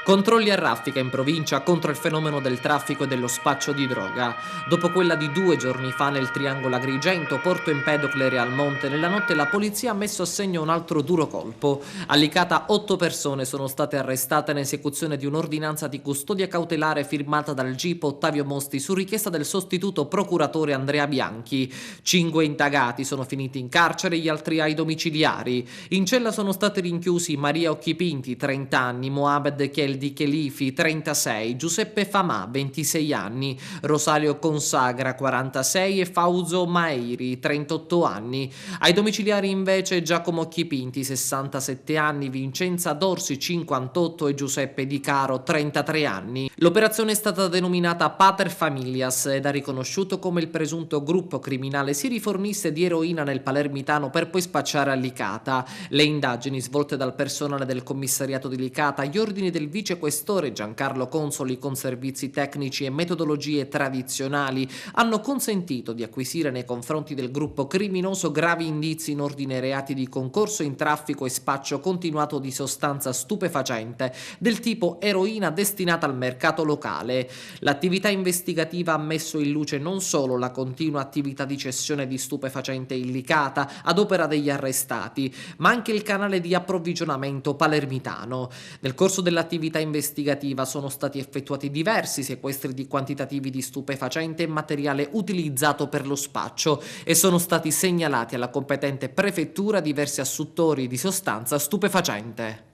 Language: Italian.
Controlli a raffica in provincia contro il fenomeno del traffico e dello spaccio di droga. Dopo quella di 2 giorni fa nel Triangolo Agrigento, Porto Empedocle e Realmonte, nella notte la polizia ha messo a segno un altro duro colpo. A Licata 8 persone sono state arrestate in esecuzione di un'ordinanza di custodia cautelare firmata dal GIP Ottavio Mosti su richiesta del sostituto procuratore Andrea Bianchi. 5 indagati sono finiti in carcere, gli altri ai domiciliari. In cella sono stati rinchiusi Maria Occhipinti, 30 anni, Mohamed Cheldi Chelifi, 36, Giuseppe Famà, 26 anni, Rosario Consagra, 46 e Fauzo Mairi, 38 anni. Ai domiciliari invece Giacomo Occhipinti, 67 anni, Vincenza Dorsi, 58 e Giuseppe Di Caro, 33 anni. L'operazione è stata denominata Pater Familias ed ha riconosciuto come il presunto gruppo criminale si rifornisse di eroina nel palermitano per poi spacciare a Licata. Le indagini svolte dal personale del commissariato di Licata agli ordini del vicequestore Giancarlo Consoli con servizi tecnici e metodologie tradizionali hanno consentito di acquisire nei confronti del gruppo criminoso gravi indizi in ordine ai reati di concorso in traffico e spaccio continuato di sostanza stupefacente del tipo eroina destinata al mercato locale. L'attività investigativa ha messo in luce non solo la continua attività di cessione di stupefacente in Licata ad opera degli arrestati, ma anche il canale di approvvigionamento palermitano. Nel corso dell'attività investigativa sono stati effettuati diversi sequestri di quantitativi di stupefacente e materiale utilizzato per lo spaccio e sono stati segnalati alla competente prefettura diversi assuttori di sostanza stupefacente.